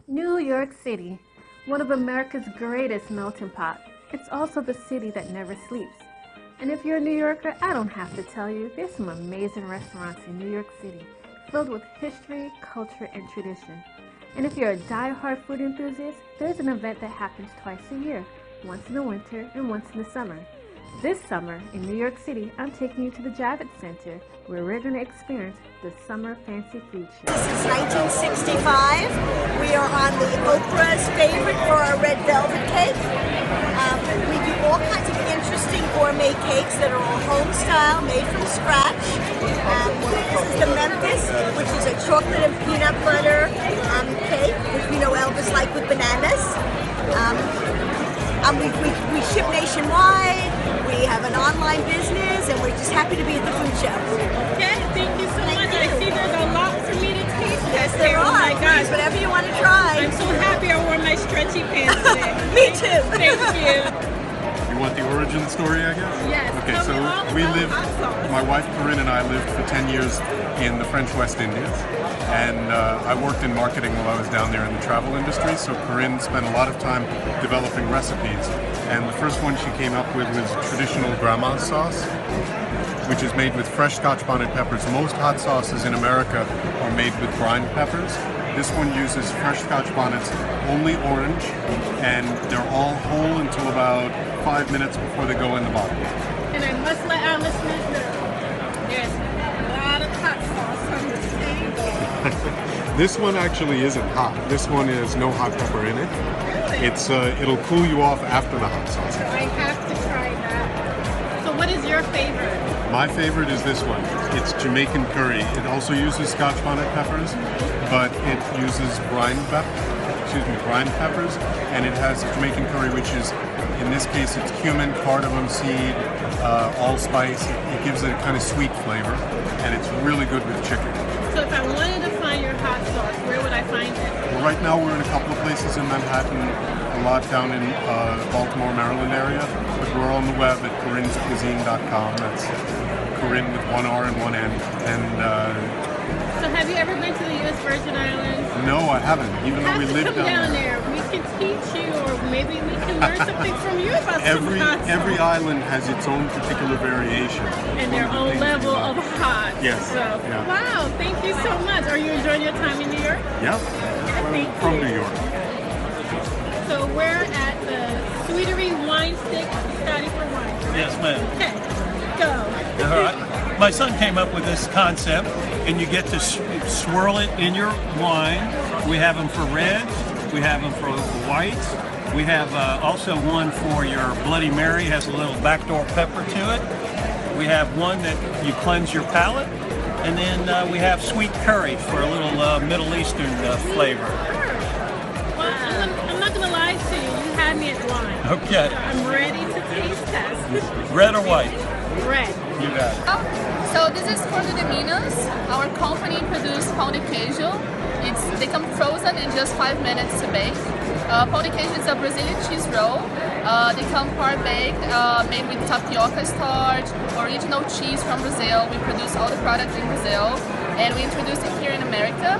New York City, one of America's greatest melting pots. It's also the city that never sleeps. And if you're a New Yorker, I don't have to tell you, there's some amazing restaurants in New York City, filled with history, culture, and tradition. And if you're a die-hard food enthusiast, there's an event that happens twice a year, once in the winter and once in the summer. This summer in New York City, I'm taking you to the Javits Center, where we're going to experience the Summer Fancy Food Show. This is 1965. We are on the Oprah's favorite for our red velvet cake. We do all kinds of interesting gourmet cakes that are all home style, made from scratch. This is the Memphis, which is a chocolate and peanut butter cake, which we know Elvis liked with bananas. We ship nationwide, we have an online business, and we're just happy to be at the food show. Okay, thank you so much. I see there's a lot for me to taste. Yes, there are. Oh my gosh. Whatever you want to try. I'm so happy I wore my stretchy pants today. Me too. Thank you. You want the origin story, I guess? Yes. Okay, so we lived, my wife Corinne and I lived for 10 years in the French West Indies. And I worked in marketing while I was down there in the travel industry, so Corinne spent a lot of time developing recipes. And the first one she came up with was traditional grandma's sauce, which is made with fresh Scotch bonnet peppers. Most hot sauces in America are made with brined peppers. This one uses fresh Scotch bonnets, only orange, and they're all whole until about 5 minutes before they go in the bottle. And I must let our listeners know, there's a lot of hot sauce on this table. This one actually isn't hot. This one is no hot pepper in it. It's it'll cool you off after the hot sauce. I have to try that. So what is your favorite? My favorite is this one. It's Jamaican curry. It also uses Scotch bonnet peppers, but it uses brine peppers, and it has Jamaican curry, which is, in this case, it's cumin, cardamom seed, allspice. It gives it a kind of sweet flavor, and it's really good with chicken. So if I wanted to find your hot sauce, where would I find it? Well, right now we're in a couple of places in Manhattan, a lot down in Baltimore, Maryland area, but we're on the web at Corinne'sCuisine.com. That's Corinne with one R and one N. And so have you ever been to the U.S. Virgin Islands? no, I haven't, even though we live down there. We can teach you, or maybe we can learn something from you about every some hot sauce. Every island has its own particular variation. And their own level of hot. Yes. So, yeah. Wow, thank you so much. Are you enjoying your time in New York? Yeah. From New York. So we're at the Sweetery Wine Stick Scotty for Wine, correct? Yes, ma'am. Okay, go. All right. My son came up with this concept, and you get to swirl it in your wine. We have them for reds. We have them for whites. We have also one for your Bloody Mary. It has a little backdoor pepper to it. We have one that you cleanse your palate. And then we have sweet curry for a little Middle Eastern flavor. Well, I'm not going to lie to you. You had me at wine. Okay. So I'm ready to taste test. Red or white? Red. You got it. So this is Forno de Minas. Our company produces pão de queijo. They come frozen in just 5 minutes to bake. Pão de queijo is a Brazilian cheese roll. They come part baked, made with tapioca starch, original cheese from Brazil. We produce all the products in Brazil, and we introduced it here in America.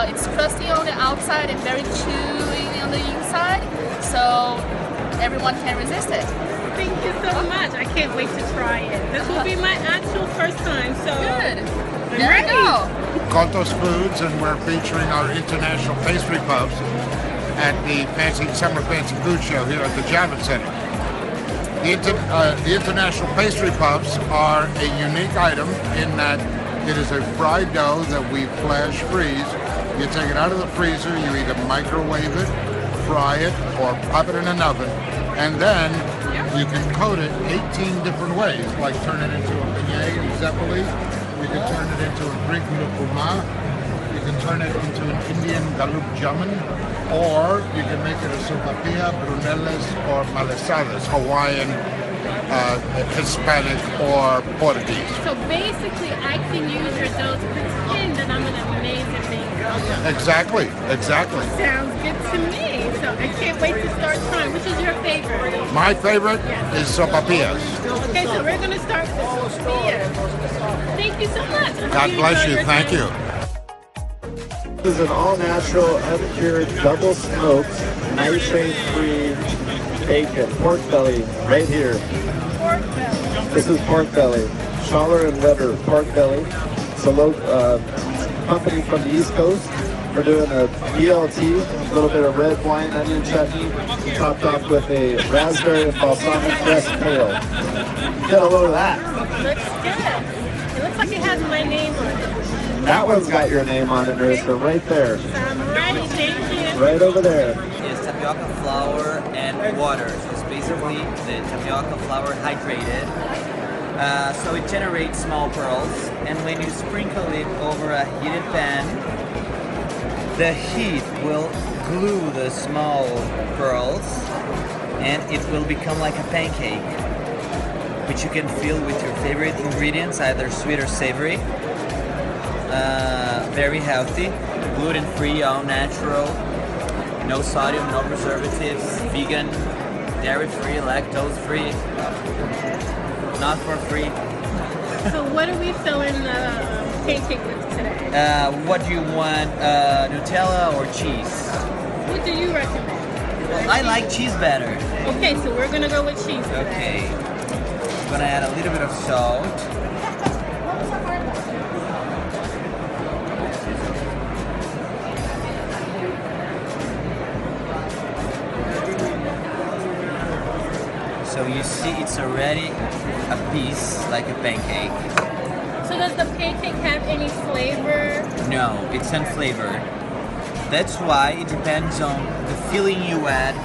It's crusty on the outside and very chewy on the inside, so everyone can resist it. Thank you so much. I can't wait to try it. This will be my actual first time, so good. I'm there ready. You go. Contos Foods, and we're featuring our international pastry puffs at the Summer Fancy Food Show here at the Javits Center. The international pastry puffs are a unique item in that it is a fried dough that we flash freeze. You take it out of the freezer, you either microwave it, fry it, or pop it in an oven, and then you can coat it 18 different ways, like turn it into a beignet and zeppoli. You can turn it into a Greek lupuma. You can turn it into an Indian galup jamun, or you can make it a sopapilla, bruneles, or malesadas, Hawaiian, Hispanic, or Portuguese. So basically, I can use your dough to pretend that I'm an amazing baker. Exactly. Sounds good to me. So I can't wait to start trying. Which is your favorite? My favorite is sopapillas. Okay, so we're going to start with sopapillas. Thank you so much. God bless you. Thank you. This is an all-natural, uncured, double-smoked, nitrate-free bacon, pork belly, right here. Pork belly. This is pork belly, Schaller and Weber pork belly. It's a local company from the East Coast. We're doing a BLT, a little bit of red wine onion chutney, topped off with a raspberry and balsamic crest kale. Get a load of that. Looks good. It looks like it has my name on it. That one's got your name on it, Nerisa, right there. So I'm ready, thank you. Right over there. It's tapioca flour and water. So it's basically the tapioca flour hydrated. So it generates small pearls, and when you sprinkle it over a heated pan, the heat will glue the small pearls, and it will become like a pancake, which you can fill with your favorite ingredients, either sweet or savory. Very healthy, gluten-free, all natural, no sodium, no preservatives, vegan, dairy-free, lactose-free, not for free. So what are we filling the pancake with today? What do you want, Nutella or cheese? What do you recommend? Well, I like cheese better. Okay, so we're gonna go with cheese today. Okay. I'm gonna add a little bit of salt. So you see it's already a piece like a pancake. So does the pancake have any flavor? No, it's unflavored. That's why it depends on the filling you add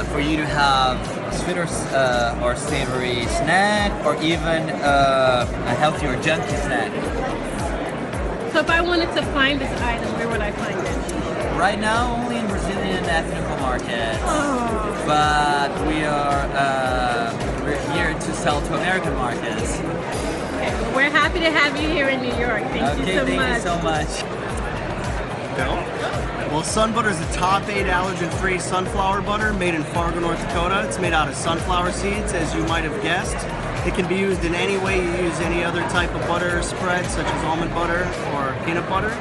for you to have a sweet or savory snack, or even a healthy or junky snack. So if I wanted to find this item, where would I find it? Right now, only in Brazilian ethnical markets. Oh. But we're here to sell to American markets. Okay, well, we're happy to have you here in New York. Thank you so much. Thank you so much. Well, Sun Butter is the top 8 allergen-free sunflower butter made in Fargo, North Dakota. It's made out of sunflower seeds, as you might have guessed. It can be used in any way you use any other type of butter spread, such as almond butter or peanut butter,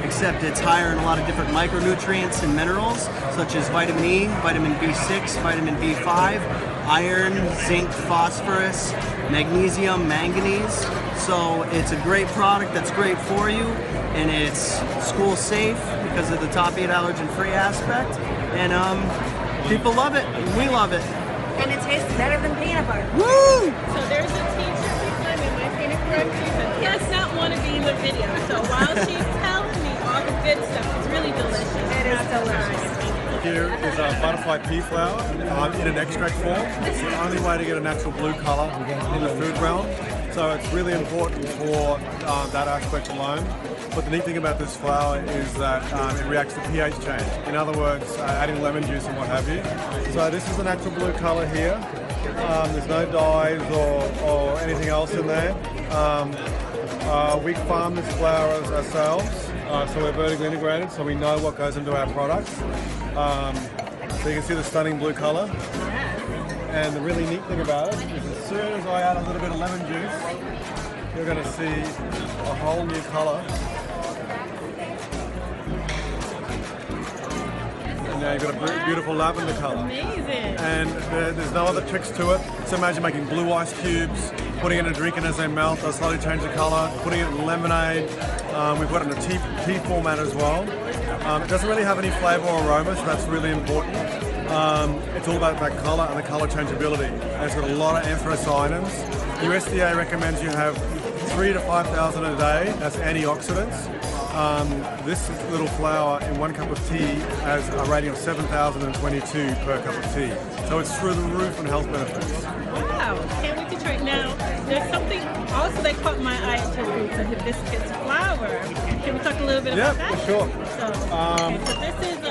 except it's higher in a lot of different micronutrients and minerals, such as vitamin E, vitamin B6, vitamin B5, iron, zinc, phosphorus, magnesium, manganese. So it's a great product that's great for you, and it's school safe because of the top 8 allergen-free aspect, and people love it, and we love it. And it tastes better than peanut butter. Woo! So there's a teacher behind me, am I saying it correct? She said, he does not want to be in the video. So while she's telling me all the good stuff, it's really delicious. It is delicious. Here is a butterfly pea flour in an extract form. It's the only way to get a natural blue colour in the food realm. So it's really important for that aspect alone. But the neat thing about this flour is that it reacts to pH change. In other words, adding lemon juice and what have you. So this is a natural blue colour here. There's no dyes or anything else in there. We farm this flour ourselves, so we're vertically integrated, so we know what goes into our products. So you can see the stunning blue colour. And the really neat thing about it is as soon as I add a little bit of lemon juice, you're going to see a whole new colour. And now you've got a beautiful lavender colour. Amazing. And there's no other tricks to it. So imagine making blue ice cubes, putting it in a drink, and as they melt, they'll slowly change the colour, putting it in lemonade. We've got it in a tea format as well. It doesn't really have any flavour or aroma, so that's really important. It's all about that colour and the colour changeability. And it's got a lot of anthocyanins. USDA recommends you have 3,000 to 5,000 a day. That's antioxidants. This little flour in 1 cup of tea has a rating of 7,022 per cup of tea. So it's through the roof in health benefits. Wow, can't wait to try it. Now, there's something also that caught my eye at your booth, the hibiscus flower. Can we talk a little bit about that? Yeah, for sure. So this is a...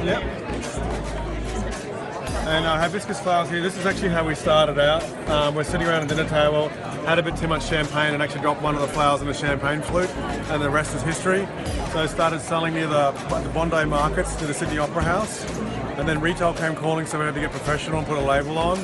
Yep. And hibiscus flowers here, this is actually how we started out. We're sitting around a dinner table, had a bit too much champagne and actually dropped one of the flowers in a champagne flute, and the rest is history. So I started selling near the Bondi markets to the Sydney Opera House, and then retail came calling, so we had to get professional and put a label on.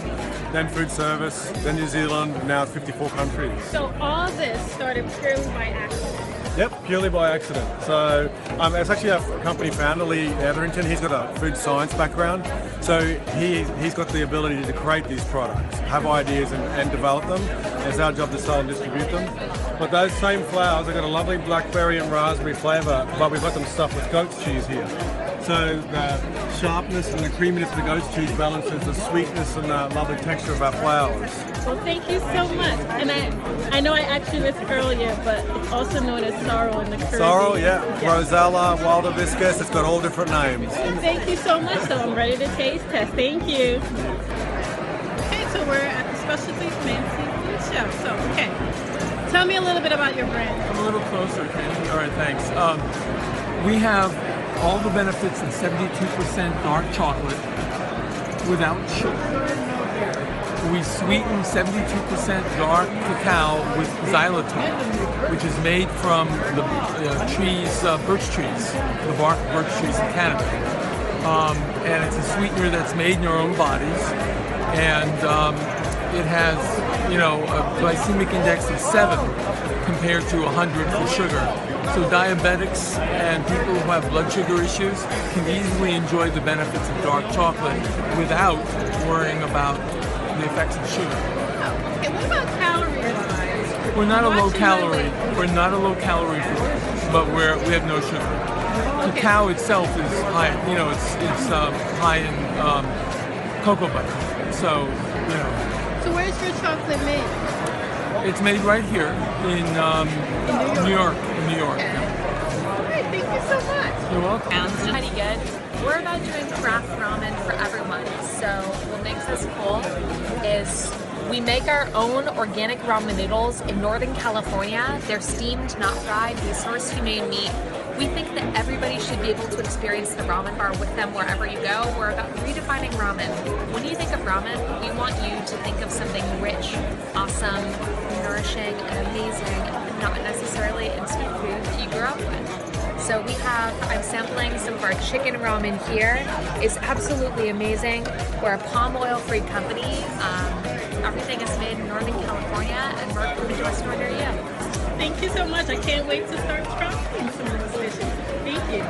Then food service, then New Zealand, and now it's 54 countries. So all this started purely by accident? Yep, purely by accident. So it's actually our company founder, Lee Etherington. He's got a food science background. So he's got the ability to create these products, have ideas and develop them. It's our job to sell and distribute them. But those same flowers have got a lovely blackberry and raspberry flavour, but we've got them stuffed with goat's cheese here. So the sharpness and the creaminess of the goat's cheese balances the sweetness and the lovely texture of our flowers. Well, thank you so much. And I know I asked you this earlier, but it's also known as sorrel in the Caribbean. Sorrel, yeah. Rosella, wild hibiscus, it's got all different names. And thank you so much. So I'm ready to taste test. Thank you. Okay, so we're at the Specialty Fancy Food Show. So, okay. Tell me a little bit about your brand. Come a little closer, Kenny. All right, thanks. We have all the benefits of 72% dark chocolate without sugar. We sweeten 72% dark cacao with xylitol, which is made from the trees, birch trees, the bark of birch trees in Canada. And it's a sweetener that's made in your own bodies. And it has, a glycemic index of 7 compared to 100 for sugar. So diabetics and people who have blood sugar issues can easily enjoy the benefits of dark chocolate without worrying about the effects of sugar. Okay, what about calories? We're not a low calorie. We're not a low calorie food, but we have no sugar. Cacao itself is high. It's high in cocoa butter. So So where's your chocolate made? It's made right here in New York. In New York. All right, thank you so much. You're welcome. Sounds pretty good. We're about doing craft ramen for everyone. So what makes us cool is we make our own organic ramen noodles in Northern California. They're steamed, not fried. We source humane meat. We think that everybody should be able to experience the ramen bar with them wherever you go. We're about redefining ramen. When you think of ramen, we want you to think of something rich, awesome, nourishing, and amazing, and not necessarily instant food that you grew up with. So I'm sampling some of our chicken ramen here. It's absolutely amazing. We're a palm oil free company. Everything is made in Northern California, and we're coming to a store near you. Thank you so much. I can't wait to start trying some of those dishes. Thank you.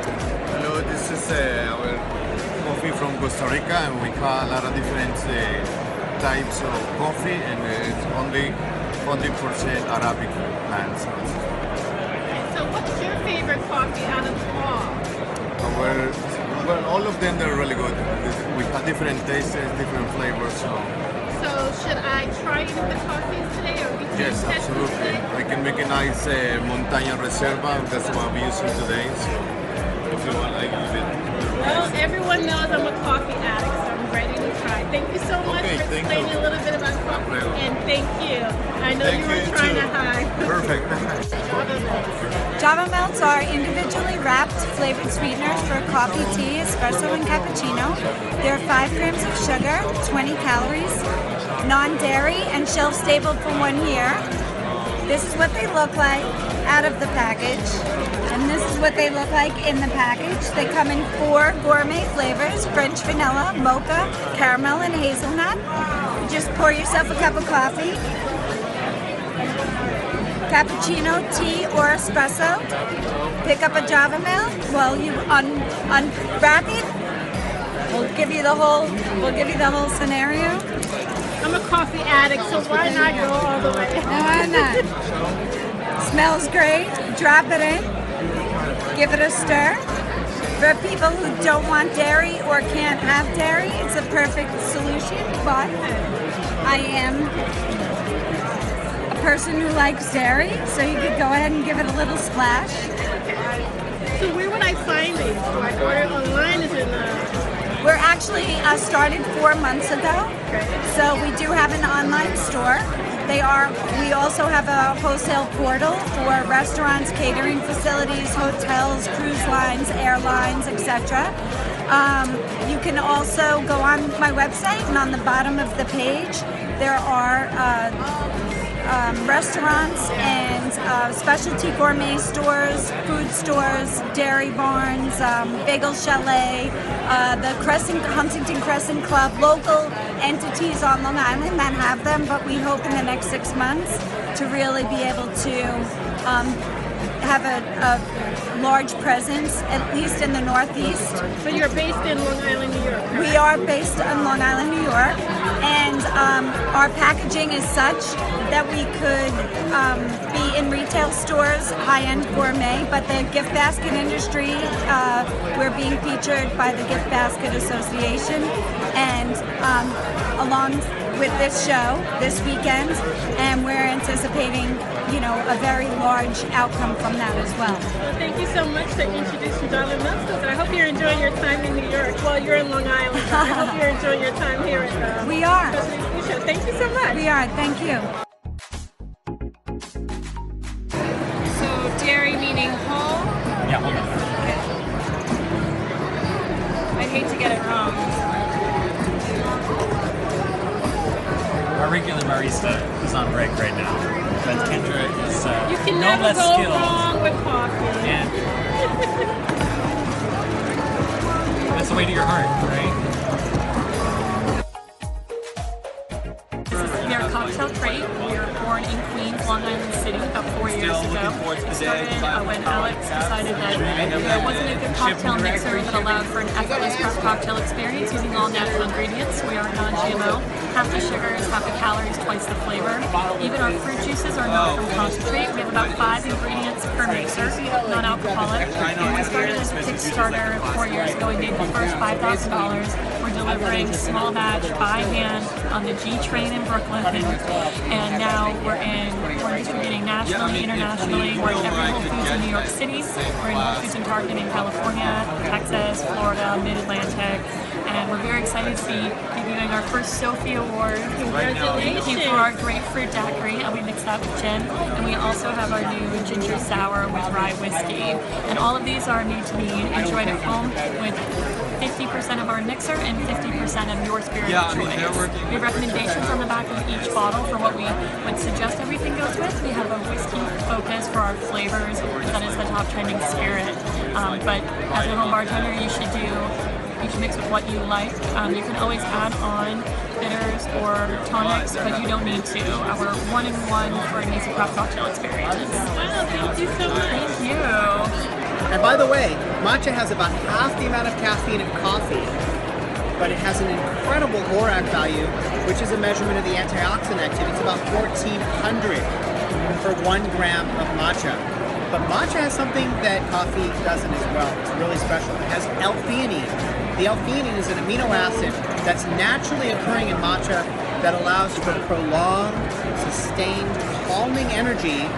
Hello, this is our coffee from Costa Rica, and we have a lot of different types of coffee, and it's only 100% Arabic plants. So what's your favorite coffee out of all? Well, all of them are really good. We have different tastes, different flavors. So should I try any of the coffees today, or we can Yes, test them absolutely. today? I can make a nice Montaña Reserva. That's what I'll be using today. So if you want, I give it. Well, everyone knows I'm a coffee addict, so I'm ready to try. Thank you so much for explaining a little bit about coffee, and thank you. I know you were trying to hide. Perfect. Java melts are individually wrapped flavored sweeteners for coffee, tea, espresso, and cappuccino. There are 5 grams of sugar, 20 calories, non-dairy, and shelf-stable for 1 year. This is what they look like out of the package, and this is what they look like in the package. They come in 4 gourmet flavors: French vanilla, mocha, caramel, and hazelnut. Just pour yourself a cup of coffee, cappuccino, tea, or espresso. Pick up a Java melt. Well, you unwrap it. We'll give you the whole scenario. I'm a coffee addict, so why not go all the way? No, why not? Smells great. Drop it in. Give it a stir. For people who don't want dairy or can't have dairy, it's a perfect solution, but I am a person who likes dairy, so you could go ahead and give it a little splash. So where would I find these? Do I order online? Is it We're actually started 4 months ago, so we do have an online store. We also have a wholesale portal for restaurants, catering facilities, hotels, cruise lines, airlines, etc. You can also go on my website, and on the bottom of the page there are restaurants and specialty gourmet stores, food stores, dairy barns, bagel chalet, the Huntington Crescent Club, local entities on Long Island that have them, but we hope in the next 6 months to really be able to have a large presence, at least in the Northeast. So you're based in Long Island, New York, correct? We are based in Long Island, New York, and our packaging is such that we could be in retail stores, high-end gourmet, but the gift basket industry, we're being featured by the Gift Basket Association, and along with this show this weekend, and we're anticipating, you know, a very large outcome from that as well. Well, thank you so much for introducing Darlin Mills. I hope you're enjoying your time in New York. Well, you're in Long Island. I hope you're enjoying your time here at We are. Show. Thank you so much. We are. Thank you. So dairy meaning whole? Yeah, hold on. I'd hate to get it wrong. Our regular barista is on break right now, but Kendra is You can no never less go skilled. wrong with coffee. And that's the way to your heart, right? We are Cocktail Crate. We were born in Queens, Long Island City, about 4 years ago. It started when Alex decided that there wasn't a good cocktail mixer that allowed for an effortless craft cocktail experience using all natural ingredients. We are non-GMO, half the sugars, half the calories, twice the flavor. Even our fruit juices are not from concentrate. We have about 5 ingredients per mixer, non-alcoholic. And we started as a Kickstarter 4 years ago. We made the first $5,000. We're delivering small batch by hand on the G train in Brooklyn, and now we're distributing nationally, internationally. We're in every Whole Foods in New York City. We're in Whole Foods and Target in California, Texas, Florida, Mid-Atlantic, and we're very excited to be debuting our first Sophie Award. Thank you for our grapefruit daiquiri, and we mix that with gin. And we also have our new ginger sour with rye whiskey. And all of these are made to be enjoyed at home with 50% of our mixer and 50% of your spirit of choice. We have recommendations on the back of each bottle for what we would suggest everything goes with. We have a whiskey focus for our flavors. That is the top trending spirit. But as a home bartender, you should mix with what you like. You can always add on bitters or tonics, but you don't need to. We're 1-in-1 for an easy craft cocktail experience. Wow, thank you so much. Thank you. And by the way, matcha has about half the amount of caffeine of coffee, but it has an incredible ORAC value, which is a measurement of the antioxidant activity. It's about 1,400 for 1 gram of matcha. But matcha has something that coffee doesn't as well. It's really special. It has L-theanine. The L-theanine is an amino acid that's naturally occurring in matcha that allows for prolonged, sustained, calming energy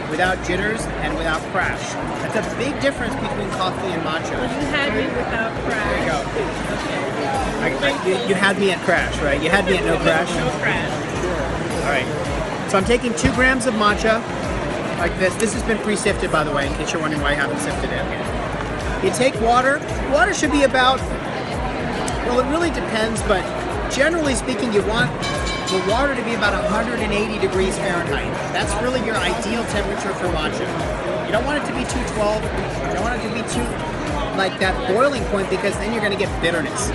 without jitters and without crash. That's a big difference between coffee and matcha. Well, you had me without crash. There you go. You had me at crash, right? You had me at no crash? No crash. All right. So I'm taking 2 grams of matcha, like this. This has been pre-sifted, by the way, in case you're wondering why I haven't sifted it. You take water. Water should be about, well, it really depends, but generally speaking, you want the water to be about 180 degrees Fahrenheit. That's really your ideal temperature for matcha. You don't want it to be too 12. You don't want it to be too like that boiling point, because then you're going to get bitterness.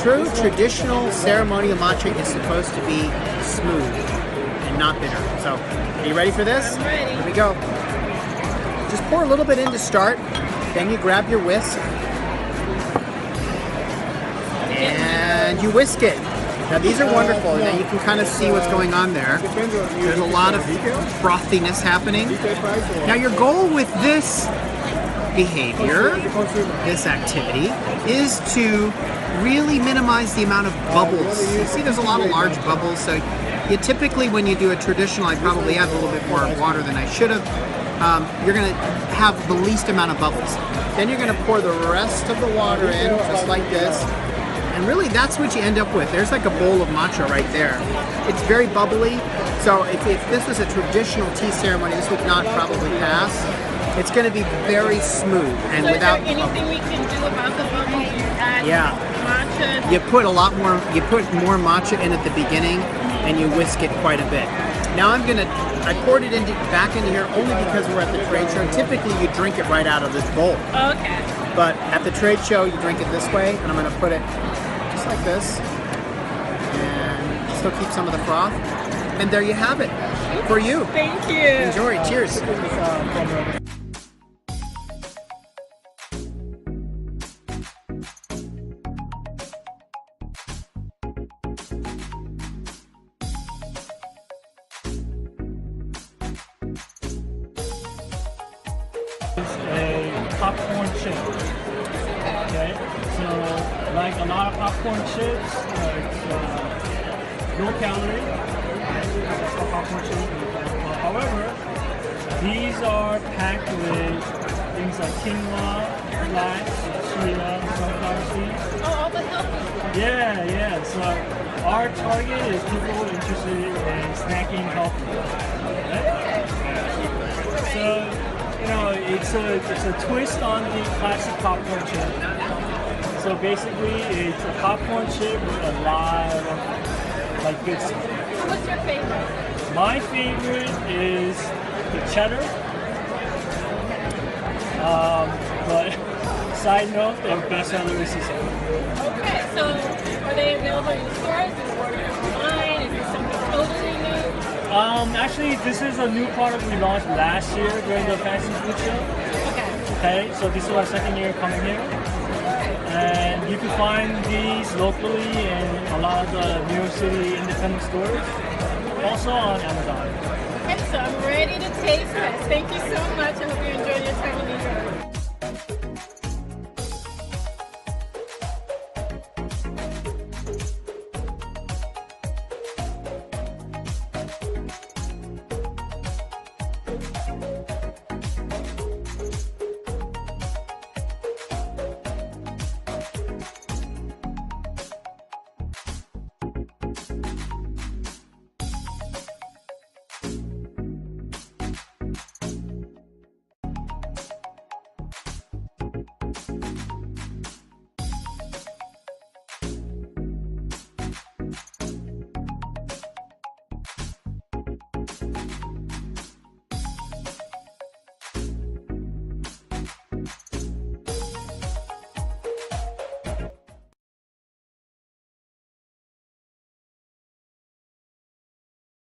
True traditional ceremonial matcha is supposed to be smooth and not bitter. So, are you ready for this? I'm ready. Here we go. Just pour a little bit in to start. Then you grab your whisk and you whisk it. Now these are wonderful. Now you can kind of see what's going on there. There's a lot of frothiness happening. Now your goal with this behavior, this activity, is to really minimize the amount of bubbles. You see there's a lot of large bubbles, so you typically, when you do a traditional, I probably add a little bit more water than I should have. You're going to have the least amount of bubbles. Then you're going to pour the rest of the water in, just like this. And really, that's what you end up with. There's like a bowl of matcha right there. It's very bubbly. So if this was a traditional tea ceremony, this would not probably pass. It's going to be very smooth and so without. Is there anything we can do about the bubbles? You add matcha. You put a lot more. You put more matcha in at the beginning, and you whisk it quite a bit. Now I poured it back into here only because we're at the trade show. Typically, you drink it right out of this bowl. Okay. But at the trade show, you drink it this way, and I'm going to put it just like this, and still keep some of the froth. And there you have it for you. Thank you. Enjoy. Cheers. popcorn chip. Okay, so like a lot of popcorn chips, it's low calorie. That's what popcorn chips. However, these are packed with things like quinoa, flax, chia, sunflower seeds. Oh, all the healthy. Yeah. So our target is people interested in snacking healthy. Right? So it's a twist on the classic popcorn chip. So basically, it's a popcorn chip with a lot of like good stuff. So what's your favorite? My favorite is the cheddar. But side note, their best seller is Sicily. Okay, so are they available in the stores? Is it ordered online? Is it something totally new? Actually, this is a new product we launched last year during the Fancy Food Show. Okay, so this is our second year coming here. And you can find these locally in a lot of the New York City independent stores. Also on Amazon. Okay, so I'm ready to taste this. Thank you so much. I hope you enjoyed your time in New York.